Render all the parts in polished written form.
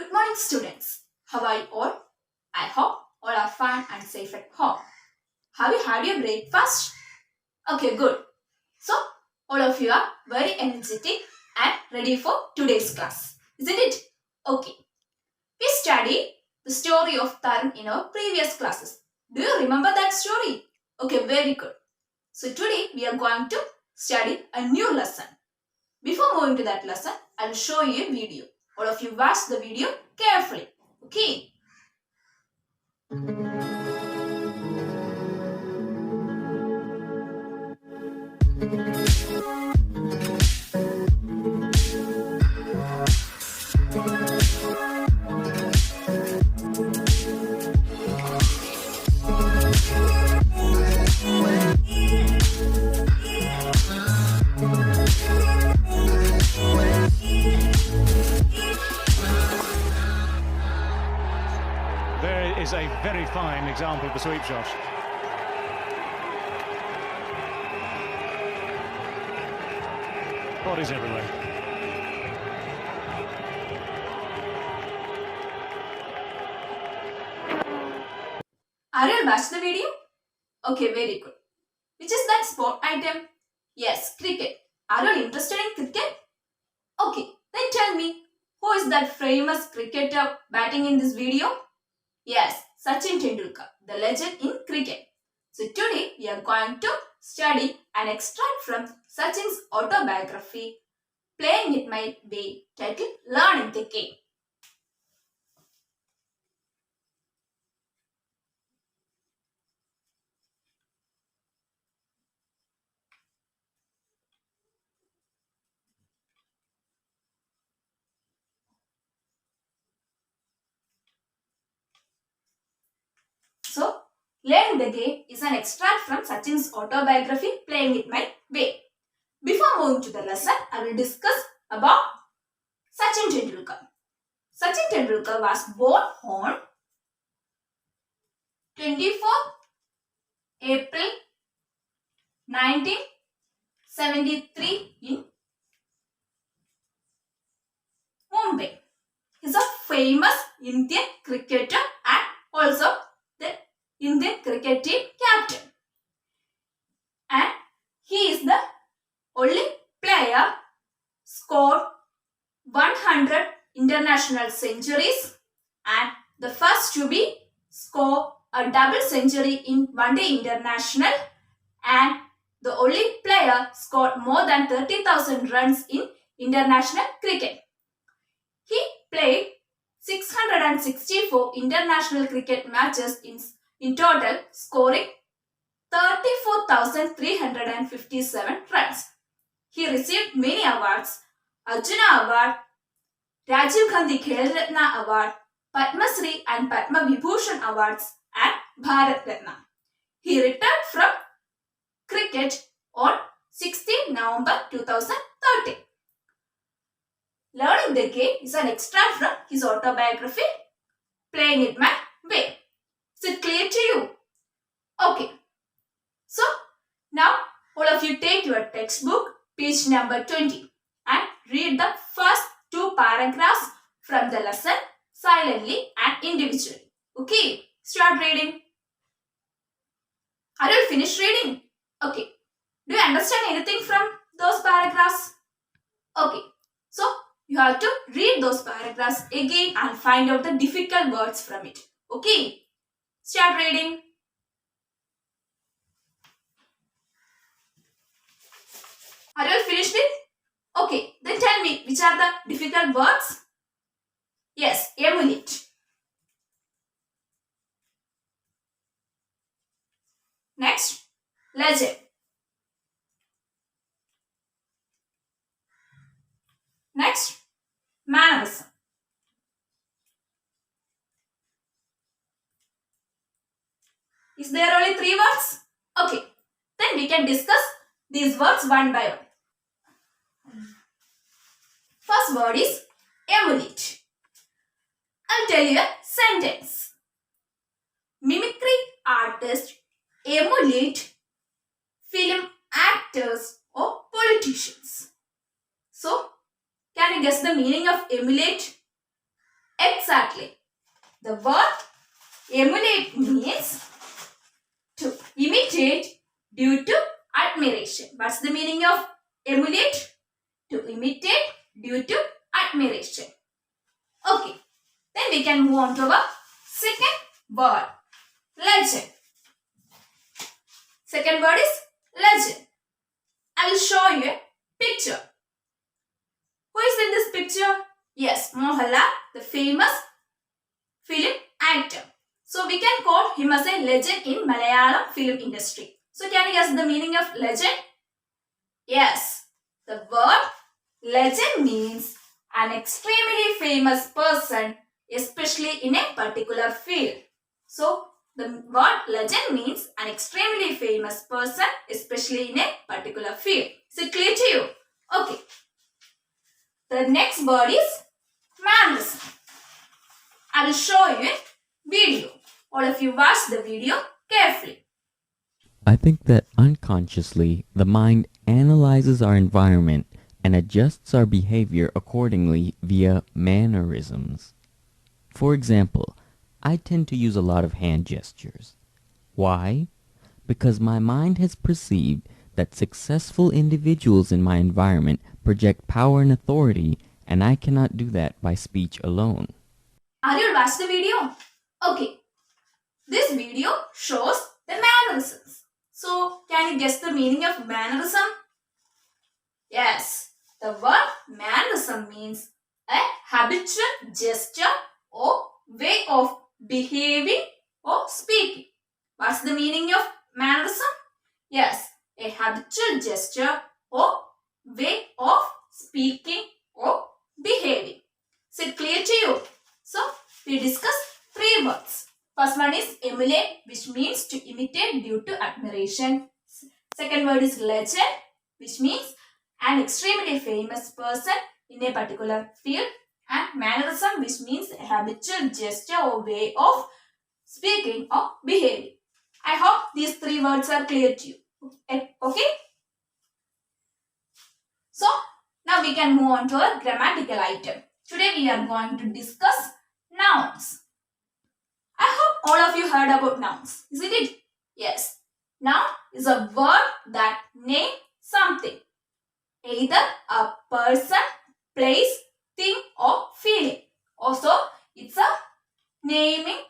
Good morning, students. How are you all? I hope all are fine and safe at home. Have you had your breakfast? Okay, good. So, all of you are very energetic and ready for today's class, isn't it? Okay. We studied the story of Tarun in our previous classes. Do you remember that story? Okay, very good. So, today we are going to study a new lesson. Before moving to that lesson, I will show you a video. All of you watch the video carefully. Okay. There is a very fine example of the sweep shot. Bodies everywhere. Are you watch the video? Okay, very good. Which is that sport item? Yes, cricket. Are you interested in cricket? Okay, then tell me, who is that famous cricketer batting in this video? Yes, Sachin Tendulkar, the legend in cricket. So today we are going to study an extract from Sachin's autobiography, Playing It My Way, titled Learning the Game. So, Learning the Game is an extract from Sachin's autobiography, Playing It My Way. Before moving to the lesson, I will discuss about Sachin Tendulkar. Sachin Tendulkar was born on 24 April 1973 in Mumbai. He is a famous Indian cricketer and also the Indian cricket team captain. And he is the only player scored 100 international centuries and the first to be score a double century in one-day international and the only player scored more than 30,000 runs in international cricket. He played 664 international cricket matches in total, scoring 34,357 runs. He received many awards: Arjuna Award, Rajiv Gandhi Khel Ratna Award, Padma Shri and Padma Vibhushan Awards and Bharat Ratna. He retired from cricket on 16 November 2013. Learning the Game is an extract from his autobiography, Playing It My Way. Is it clear to you? Okay. So, now all of you take your textbook, page number 20 and read the first two paragraphs from the lesson silently and individually. Okay, start reading. Are you finished reading? Okay. Do you understand anything from those paragraphs? Okay. So, you have to read those paragraphs again and find out the difficult words from it. Okay. Start reading. Are you finished it? Okay. Then tell me, which are the difficult words? Yes, emulate. Next, legend. Next, mannerism. Is there only 3 words? Okay. Then we can discuss these words one by one. First word is emulate. I'll tell you a sentence. Mimicry artists emulate film actors or politicians. So, can you guess the meaning of emulate? Exactly. The word emulate means to imitate due to admiration. What's the meaning of emulate? To imitate due to admiration. Okay. Then we can move on to our second word. Legend. Second word is legend. I will show you a picture. Who is in this picture? Yes, Mohanlal, the famous film actor. So we can call him as a legend in Malayalam film industry. So can you guess the meaning of legend? Yes, the word legend means an extremely famous person, especially in a particular field. So the word legend means an extremely famous person, especially in a particular field. Is it clear to you? Okay. The next word is mannerism. I will show you a video. All of you watch the video carefully. I think that unconsciously, the mind analyzes our environment and adjusts our behavior accordingly via mannerisms. For example, I tend to use a lot of hand gestures. Why? Because my mind has perceived that successful individuals in my environment project power and authority, and I cannot do that by speech alone. Are you watch the video? Okay. This video shows the mannerisms. So, can you guess the meaning of mannerism? Yes. The word mannerism means a habitual gesture or way of behaving or speaking. What's the meaning of mannerism? Yes, a habitual gesture or way of speaking or behaving. Is it clear to you? So, we discuss three words. First one is emulate, which means to imitate due to admiration. Second word is legend, which means an extremely famous person in a particular field. And mannerism, which means a habitual gesture or way of speaking or behaving. I hope these three words are clear to you. Okay? So, now we can move on to our grammatical item. Today we are going to discuss nouns. I hope all of you heard about nouns, isn't it? Yes. Noun is a word that names something. Either a person, place, thing or feeling. Also, it's a naming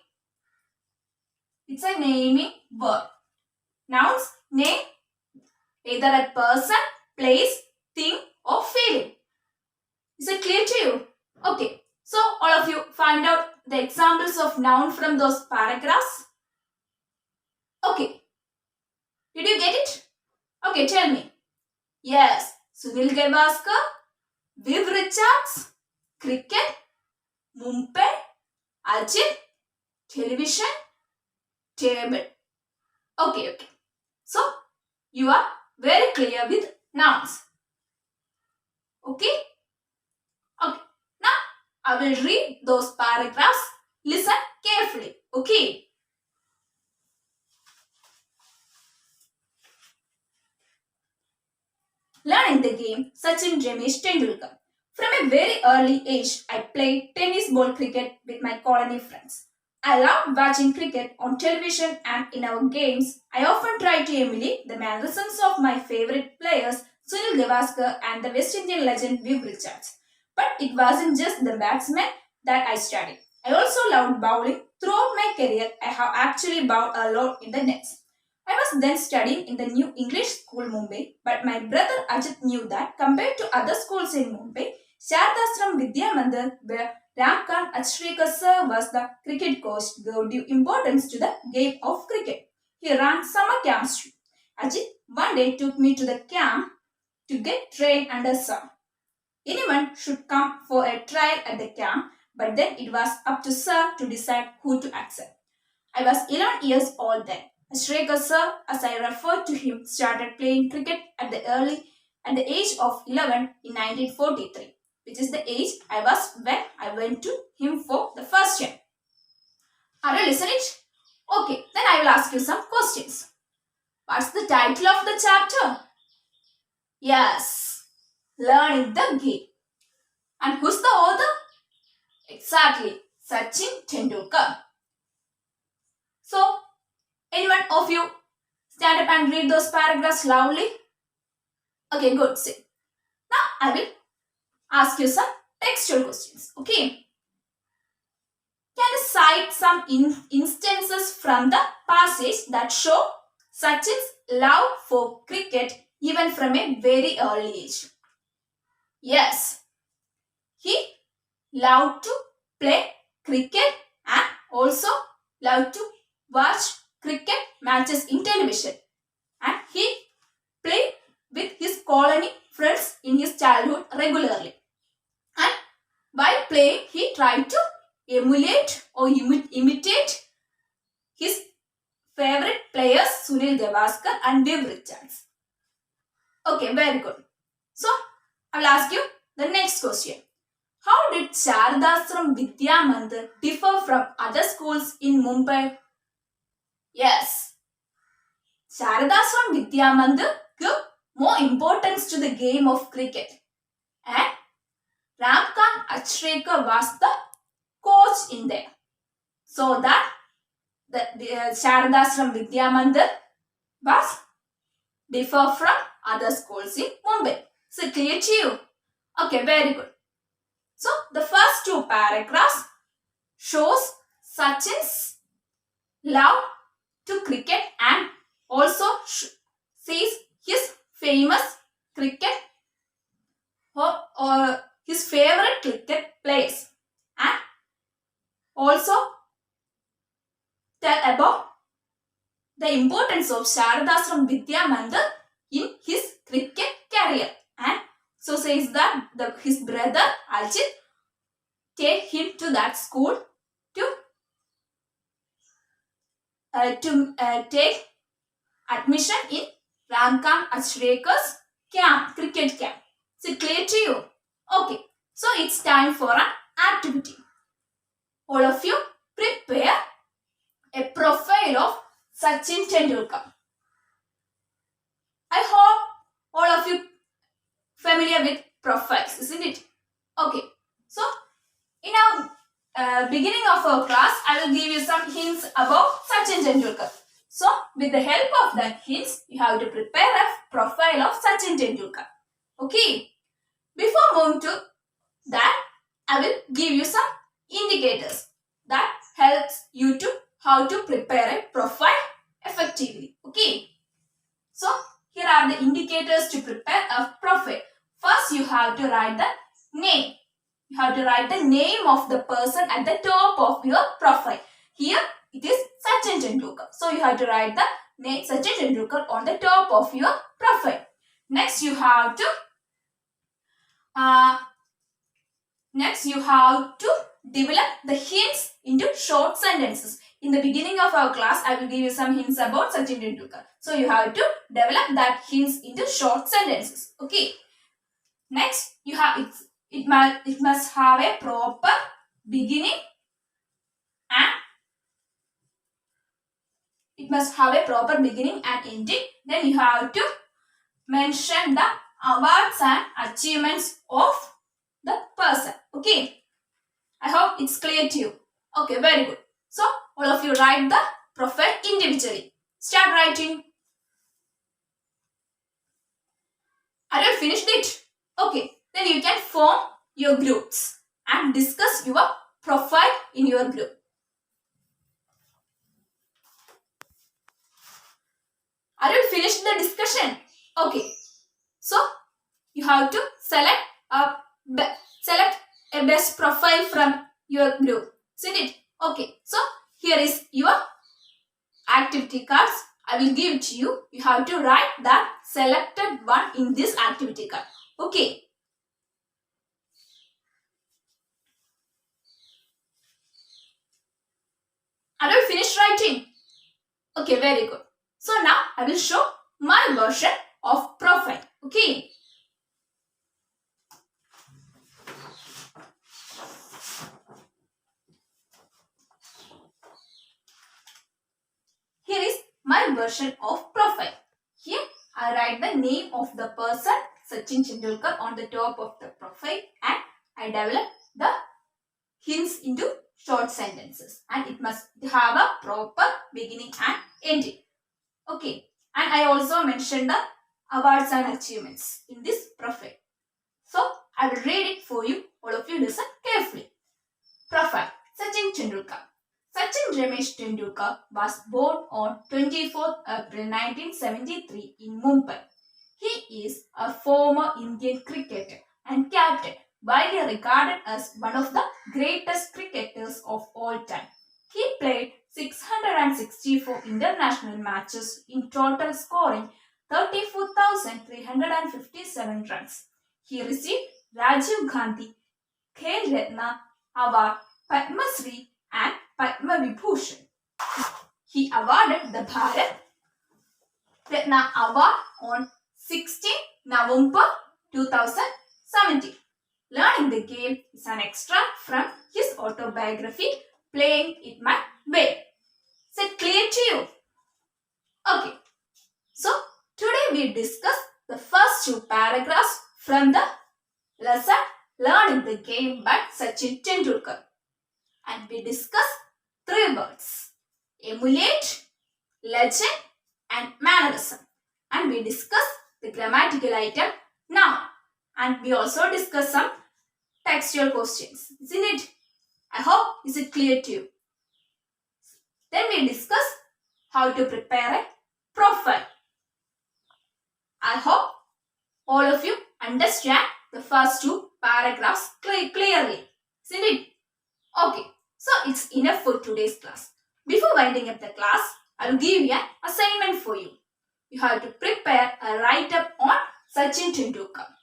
word. Nouns name either a person, place, thing or feeling. Is it clear to you? Okay. So, all of you find out the examples of noun from those paragraphs. Okay. Did you get it? Okay, tell me. Yes. Sunil Gavaskar, Viv Richards, cricket, Mumbai, Ajit, television, table. Okay. So, you are very clear with nouns. Okay? Okay. Now, I will read those paragraphs. Listen carefully. Okay? Learning the game, Sachin Ramesh Tendulkar. From a very early age, I played tennis ball cricket with my colony friends. I loved watching cricket on television and in our games. I often tried to emulate the mannerisms of my favorite players, Sunil Gavaskar and the West Indian legend Viv Richards. But it wasn't just the batsmen that I studied. I also loved bowling. Throughout my career, I have actually bowled a lot in the nets. I was then studying in the New English School Mumbai, but my brother Ajit knew that compared to other schools in Mumbai, Shardasram Vidya Mandir, where Ramkant Achrekar sir was the cricket coach, gave due importance to the game of cricket. He ran summer camps too. Ajit one day took me to the camp to get trained under sir. Anyone should come for a trial at the camp, but then it was up to sir to decide who to accept. I was 11 years old then. Ashrekar sir, as I referred to him, started playing cricket at the age of 11 in 1943, which is the age I was when I went to him for the first time. Are you listening? Okay, then I will ask you some questions. What's the title of the chapter? Yes, Learning the Game. And who's the author? Exactly, Sachin Tendulkar. So, anyone of you stand up and read those paragraphs loudly? Okay, good. See. Now, I will ask you some textual questions. Okay. Can you cite some instances from the passage that show Sachin's love for cricket even from a very early age? Yes. He loved to play cricket and also loved to watch cricket matches in television. And he played with his colony friends in his childhood regularly. And while playing, he tried to emulate or imitate his favorite players Sunil Gavaskar and Viv Richards. Okay, very good. So, I will ask you the next question. How did Sharadasram Vidya Mandir differ from other schools in Mumbai? Yes, Sharadasram Vidya Mandir gave more importance to the game of cricket, and Ramkant Achrekar was the coach in there, so that the Sharadasram Vidya Mandir was differ from other schools in Mumbai. Is it clear to you? Okay, very good. So, the first two paragraphs shows Sachin's love to cricket and also sees his famous cricket or his favorite cricket players, and also tell about the importance of Sharadasram Vidya Mandir in his cricket career, and so says that his brother Ajit take him to that school to take admission in Ramkant Achrekar's cricket camp. Is it clear to you? Okay, so it's time for an activity. All of you prepare a profile of Sachin Tendulkar. I hope all of you familiar with profiles, isn't it? Okay, so in our beginning of our class, I will give you some hints about Sachin Tendulkar. So, with the help of that hints, you have to prepare a profile of Sachin Tendulkar. Okay. Before moving to that, I will give you some indicators that helps you to how to prepare a profile effectively. Okay. So, here are the indicators to prepare a profile. First, you have to write the name. You have to write the name of the person at the top of your profile. Here, it is Sachin Tendulkar. So, you have to write the name Sachin Tendulkar on the top of your profile. Next, you have to develop the hints into short sentences. In the beginning of our class, I will give you some hints about Sachin Tendulkar. So, you have to develop that hints into short sentences. Okay. Next, it must have a proper beginning and ending. Then you have to mention the awards and achievements of the person. Okay. I hope it's clear to you. Okay, very good. So, all of you write the profile individually. Start writing. Are you finished it? Okay. Then you can form your groups and discuss your profile in your group. Are you finished the discussion? Okay. So, you have to select a best profile from your group. Isn't it? Okay. So, here is your activity cards. I will give it to you. You have to write that selected one in this activity card. Okay. Are you finished writing? Okay, very good. So, now I will show my version of profile. Okay. Here is my version of profile. Here I write the name of the person Sachin Tendulkar on the top of the profile and I develop the hints into short sentences and it must have a proper beginning and ending. Okay, and I also mentioned the awards and achievements in this profile. So I will read it for you. All of you listen carefully. Profile: Sachin Tendulkar. Sachin Ramesh Tendulkar was born on 24th April 1973 in Mumbai. He is a former Indian cricketer and captain, widely regarded as one of the greatest cricketers of all time. He played 664 international matches in total, scoring 34,357 runs. He received Rajiv Gandhi Khel Ratna Award, Padma Shri and Padma Vibhushan. He awarded the Bharat Ratna Award on 16 November 2017. Learning the game is an extract from his autobiography, Playing It My Way. Is it clear to you? Okay. So, today we discuss the first two paragraphs from the lesson Learning the Game by Sachin Tendulkar. And we discuss three words: emulate, legend and mannerism. And we discuss the grammatical item now. And we also discuss some textual questions. Isn't it? I hope is it clear to you. Then we discuss how to prepare a profile. I hope all of you understand the first two paragraphs clearly. Isn't it? Okay. So it's enough for today's class. Before winding up the class, I will give you an assignment for you. You have to prepare a write-up on Sachin Tendulkar.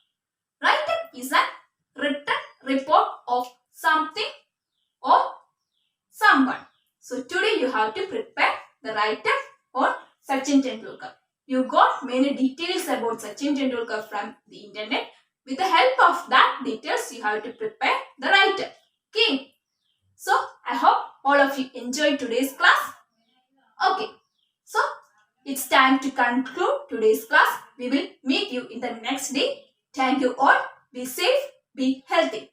Write-up is a written report of something or someone. So today you have to prepare the write-up on Sachin Tendulkar. You got many details about Sachin Tendulkar from the internet. With the help of that details, you have to prepare the write-up. Okay. So I hope all of you enjoyed today's class. Okay. So it's time to conclude today's class. We will meet you in the next day. Thank you all. Be safe. Be healthy.